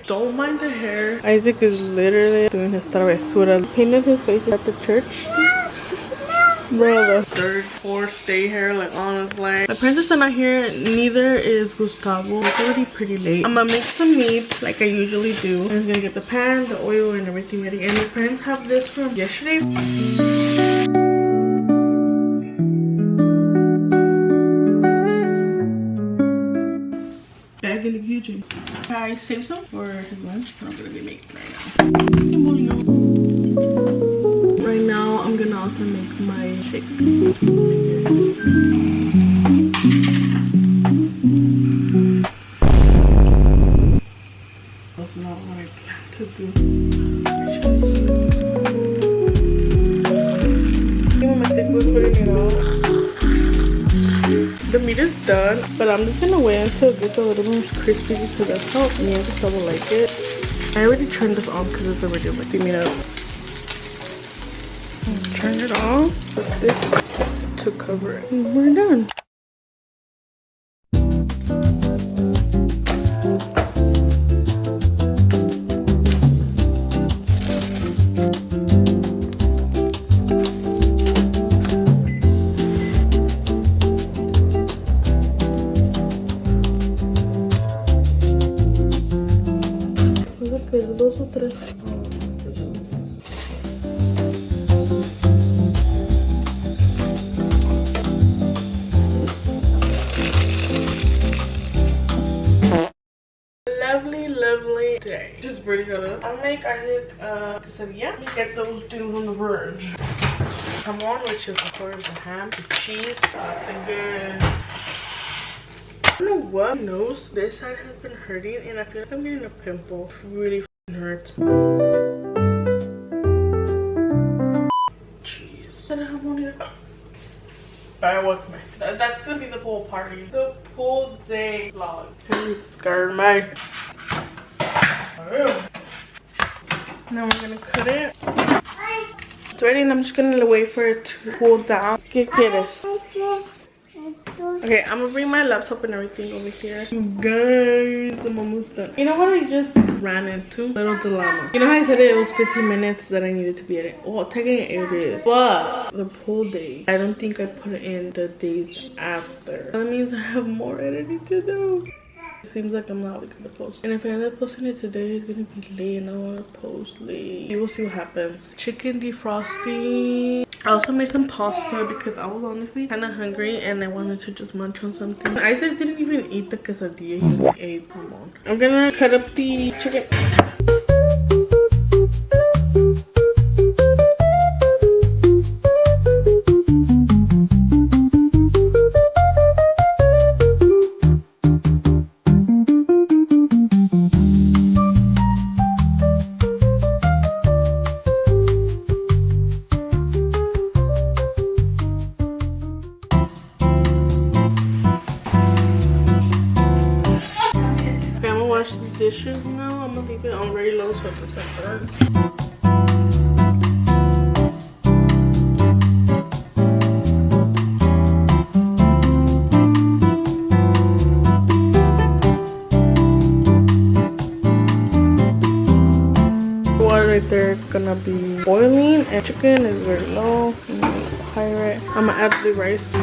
don't mind the hair. Isaac is literally doing his travesura. Painted his face at the church. Bro, the third, fourth day here, like honestly. My parents are not here, neither is Gustavo. It's already pretty late. I'm gonna make some meat like I usually do. I'm just gonna get the pan, the oil, and everything ready. And my parents have this from yesterday. Bag in the kitchen. I saved some for his lunch. I'm gonna be making right now. Right now, I'm gonna also make my shake. That's not what I planned to do. Even my stick was putting it out. The meat is done, but I'm just gonna wait until it gets a little more crispy because that's how me and Gustavo like it. I already turned this on because it's already lifting me up. Turn it off with this to cover it, and we're done. Dos o tres. Lovely day. Just really gonna. I'll make Isaac quesadilla. Let me get those things on the verge. Come on, which is of course the ham, the cheese, the goods. I don't know what nose this side has been hurting, and I feel like I'm getting a pimple. It really hurts. Jeez. Bear with me. That's gonna be the pool party. The pool day vlog. Scared me. Now I'm gonna cut it. It's ready, and I'm just gonna wait for it to cool down. ¿Qué quieres? Okay, I'm gonna bring my laptop and everything over here. Guys, I'm almost done. You know what I just ran into? Little dilemma. You know how I said it was 15 minutes that I needed to be edited? Well, technically it is. But the pool day, I don't think I put it in the days after. That means I have more editing to do. It seems like I'm not gonna post. And if I end up posting it today, it's gonna be late and I wanna post late. You will see what happens. Chicken defrosting. I also made some pasta because I was honestly kind of hungry and I wanted to just munch on something. Isaac didn't even eat the quesadilla, he only ate lemon. I'm gonna cut up the chicken. Dishes now. I'm gonna leave it on very low so it doesn't burn. Water right there is gonna be boiling, and chicken is very low. I'm gonna higher it. I'm gonna add the rice.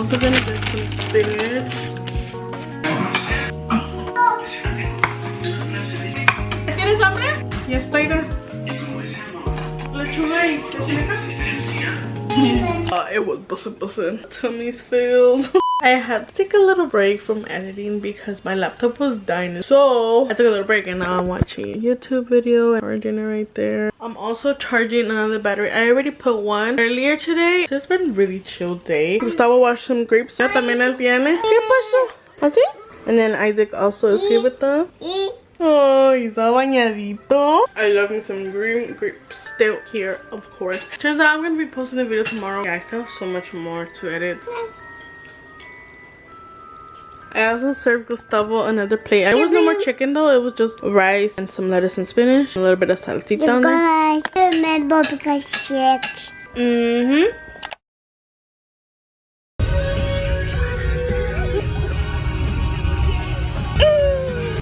also gonna get some spinach. ¿Tienes hambre? Ya está, Ira. Lechuga y It was bussin'. Tummy's filled. I had to take a little break from editing because my laptop was dying. So I took a little break and now I'm watching a YouTube video. Charging it right there. I'm also charging another battery. I already put one earlier today. It's been a really chill day. Gustavo washed some grapes. Ya también él tiene. ¿Qué pasó? ¿Así? And then Isaac also is here with us. Oh, he's all bañadito. I love me some green grapes. Still here, of course. Turns out I'm gonna be posting the video tomorrow. Yeah, I still have so much more to edit. I also served Gustavo another plate. It was no more chicken though. It was just rice and some lettuce and spinach. A little bit of salsita on there.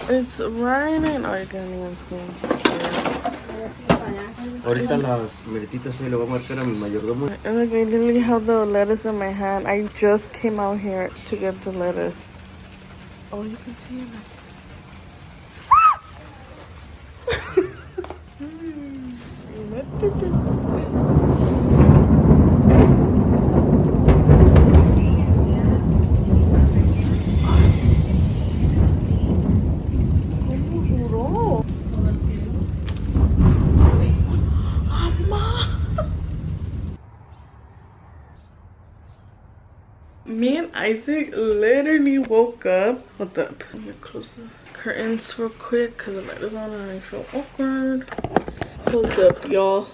It's raining. Oh, you can't even see. Ahorita las meretitas se lo voy a marcar a mi mayordomo. And look, I literally have the lettuce in my hand. I just came out here to get the lettuce. Oh, you can see it. Me and Isaac literally woke up. Hold up. Let me close the curtains real quick because the light is on and I feel awkward. Hold up, y'all.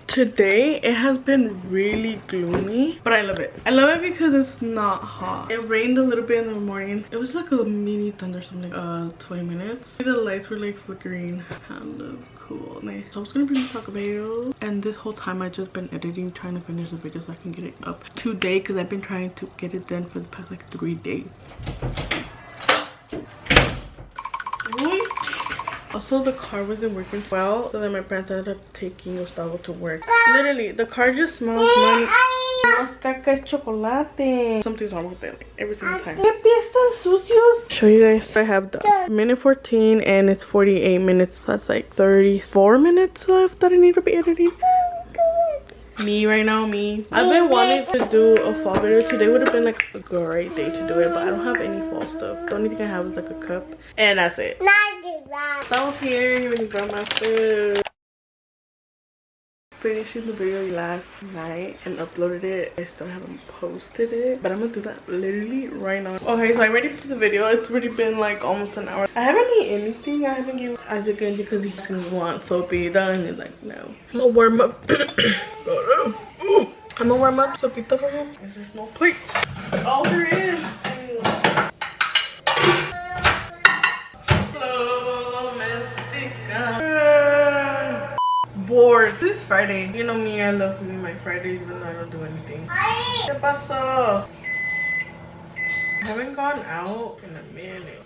Today it has been really gloomy, but I love it. I love it because it's not hot. It rained a little bit in the morning. It was like a mini thunderstorm, like 20 minutes. The lights were like flickering, kind of cool. Nice. So I was gonna bring Taco Bell, and this whole time I just been editing, trying to finish the video so I can get it up today because I've been trying to get it done for the past like 3 days. Also, the car wasn't working well, so then my parents ended up taking Gustavo to work. Literally, the car just smells money. Something's wrong with it, like, every single time. Show you guys. I have the minute 14 and it's 48 minutes. So that's like 34 minutes left that I need to be editing. Me right now, me. I've been wanting to do a fall video. Today would have been like a great day to do it, but I don't have any fall stuff. The only thing I have is like a cup, and that's it. I was here, he already brought my food. Finishing the video last night and uploaded it. I still haven't posted it, but I'm gonna do that literally right now. Okay, so I already posted the video. It's already been like almost an hour. I haven't eaten anything. I haven't given Isaac anything because he's gonna want sopita, and he's like, no. I'm gonna warm up. I'm gonna warm up sopita for him because there's no plate. All there is. Bored. This is Friday. You know me, I love me my Fridays even though I don't do anything. ¿Qué pasó? I haven't gone out in a minute.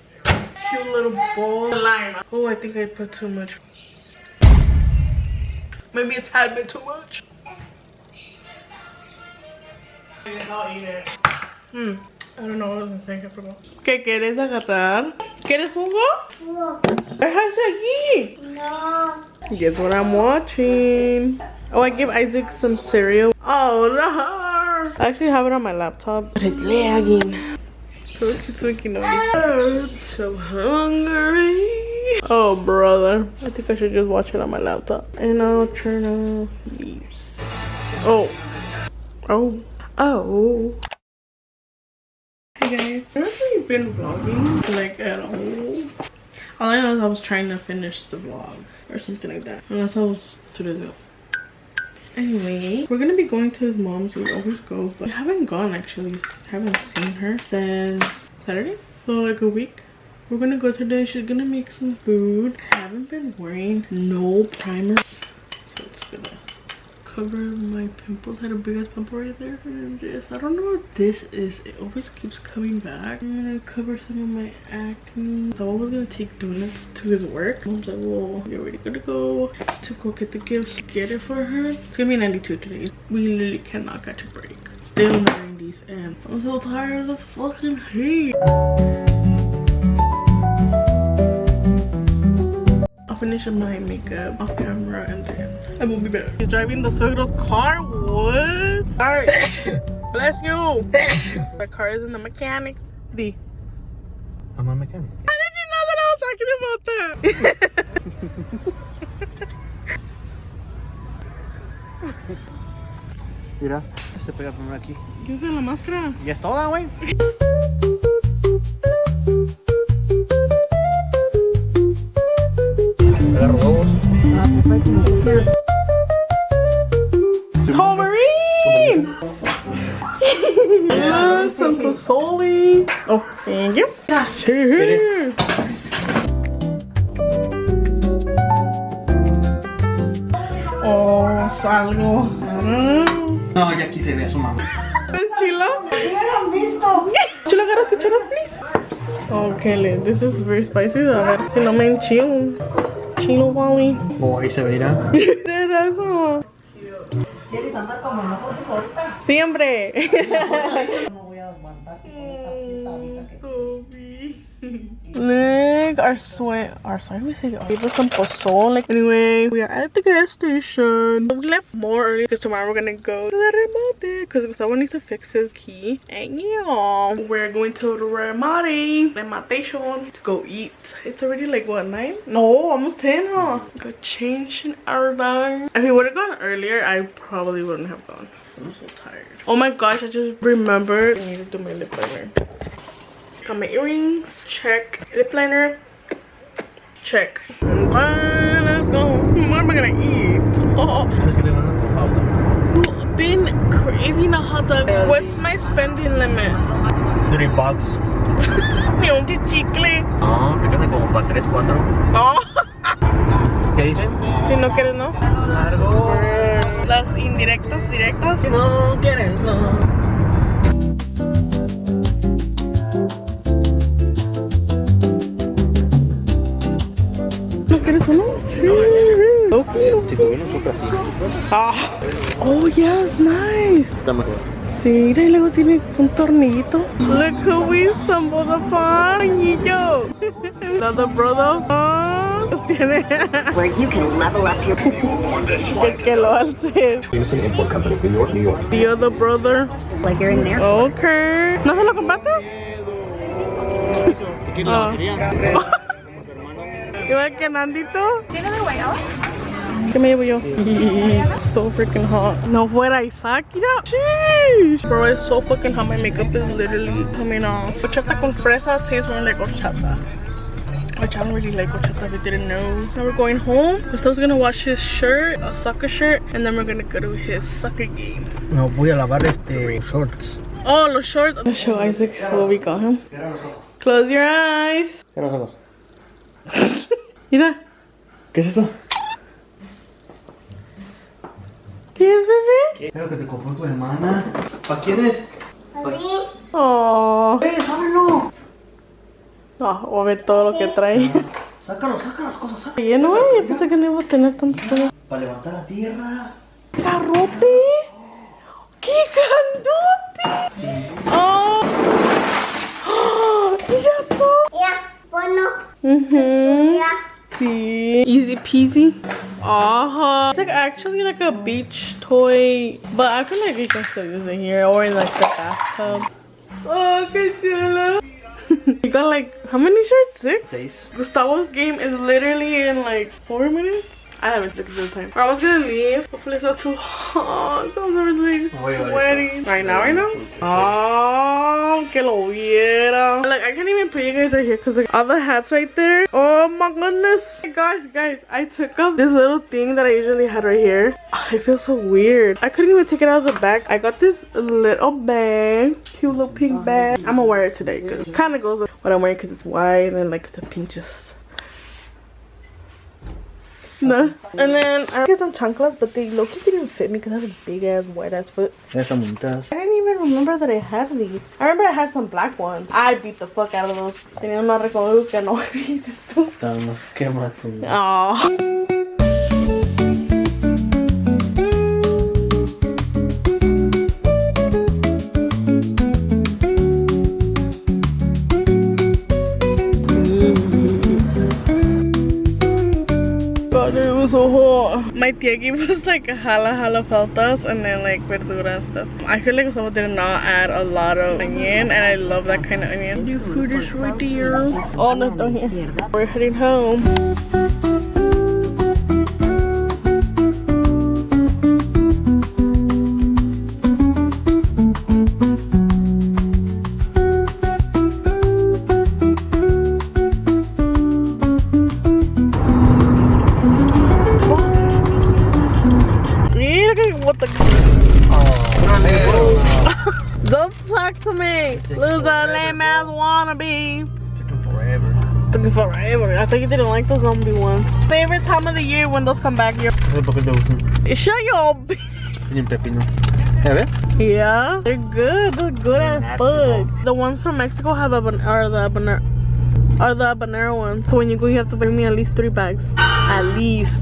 Cute little bowl. Oh, I think I put too much. Maybe a tad bit too much. I'll eat it. I don't know what I was thinking. I forgot. ¿Qué quieres agarrar? ¿Quieres jugo? No. Déjase aquí. No. Guess what I'm watching? Oh, I give Isaac some cereal. Oh no! I actually have it on my laptop, but it's lagging. So it's waking up. I'm so hungry. Oh brother, I think I should just watch it on my laptop. And I'll turn off these. Oh. Hey guys, I've never really been vlogging like at all. All I know is I was trying to finish the vlog or something like that. Unless I was 2 days ago. Anyway, we're gonna be going to his mom's. We always go, but we haven't gone actually. Haven't seen her since Saturday. So like a week. We're gonna go today. She's gonna make some food. I haven't been wearing no primer. So it's gonna cover my pimples. I had a big ass pimple right there. And this, I don't know what this is. It always keeps coming back. I'm gonna cover some of my acne. So I was gonna take donuts to his work. Mom's like, well, you're already gonna go to go get the gifts. Get it for her. It's gonna be 92 today. We literally cannot catch a break. Still in the 90s and I'm so tired of this fucking heat. I'll finish my makeup off camera and then I will be back. He's driving the suegro's car. What? Alright. Bless you. The car is in the mechanic. D. I'm a mechanic. How did you know that I was talking about that? Mira, se pega primero aquí. ¿Qué es la máscara? Ya es toda, güey. Agarro dos. Tomarine! Yes, Santo Soli. Oh, thank you. Cheers. Oh, salgo. No, ya aquí se ve a su mamá. Chilo? Chilo, agarra cucharas, please. Okay, this is very spicy. A ver, si no me enchilo. Chilo, Wally. Oh, ahí se verá. ¿Qué es eso? ¿Quieres andar como nosotros ahorita? Siempre. No voy a aguantar con esta puta ahorita que... Look, our side we say give us some pozole. Like, anyway, we are at the gas station. We left more early because tomorrow we're gonna go to the remate because someone needs to fix his key. And yeah, we're going to the remate to go eat. It's already like what, 9? No, almost 10, huh? Go change in our time. If we would have gone earlier, I probably wouldn't have gone. I'm so tired. Oh my gosh, I just remembered I need to do my lip liner. Got my earrings, check. Lip liner, check. Okay, let's go. What am I gonna eat? Oh, I've been craving a hot dog. What's my spending limit? $3. Me un chicle. No, te quedan como para 3, 4. No. ¿Qué dicen? Si no quieres, no. Largo. Las indirectas, directas. Si no quieres, no. ¿No quieres uno? Si tuviera un súper así. Ah. Oh, yes, nice. Está mejor. Sí, y luego tiene un tornillito. Look who we stumbled upon, niño. Another brother. Oh, tiene. Where you can level up your... Que lo alces. Innocent Import Company, New York, New York. The other brother. Like you're in there. Okay. ¿No se lo compartes? Igual que Nandito. ¿Qué me llevo yo? So freaking hot. No fuera Isaac, mira. Sheesh. Bro, it's so fucking hot. My makeup is literally coming off. Horchata con fresa tastes more like horchata. Which I don't really like horchata if you didn't know. Now we're going home. Gustav's gonna wash his shirt, a soccer shirt, and then we're gonna go to his soccer game. No, voy a lavar shorts. Oh, los shorts. I'm gonna show Isaac what we got him. Close your eyes. Cierra los ojos. Mira. ¿Qué es eso? ¿Qué es, bebé? Creo que te compró tu hermana. ¿Para quién es? Oh. ¡Sábelo! No, voy a ver todo lo que trae. Sácalo, saca las cosas, saca. Lleno, yo pensé que no iba a tener tanto. Para levantar la tierra. ¡Garrote! ¡Qué grandote! Sí. ¡Oh! ¡Oh! ¡Mira todo! Sí. Easy peasy. It's like actually like a beach toy, but I feel like you can still use it here or in like the bathtub. Oh, qué chulo. You got like how many shirts? 6? 6. Gustavo's game is literally in like 4 minutes. I haven't looked at the time. I was gonna leave. Hopefully it's not too hot. I was already sweating. Right now? Oh, que lo viera. Like, I can't even put you guys right here because like all the hats right there. Oh my goodness. Oh my gosh, guys, I took off this little thing that I usually had right here. It feels so weird. I couldn't even take it out of the bag. I got this little bag. Cute little pink bag. I'm gonna wear it today because it kind of goes with what I'm wearing because it's white and like the pink just... No. And then I get some chanclas, but they low-key didn't fit me because I have a big ass white ass foot. I didn't even remember that I had these. I remember I had some black ones. I beat the fuck out of those. Tenía una recogido que no he visto. Estamos quemados. Aww. So hot. My tia gave us like jala faltas and then like verdura and stuff. I feel like someone did not add a lot of onion, and I love that kind of onion. Your food is right here. Oh no, don't here. We're heading home. What the? Don't talk to me. Loser, lame ass wannabe. Took him forever. I think you didn't like the zombie ones. Favorite time of the year when those come back here. Shut your b. Yeah, they're good. They're good as fuck. The ones from Mexico have the habanero ones. So when you go, you have to bring me at least 3 bags. At least.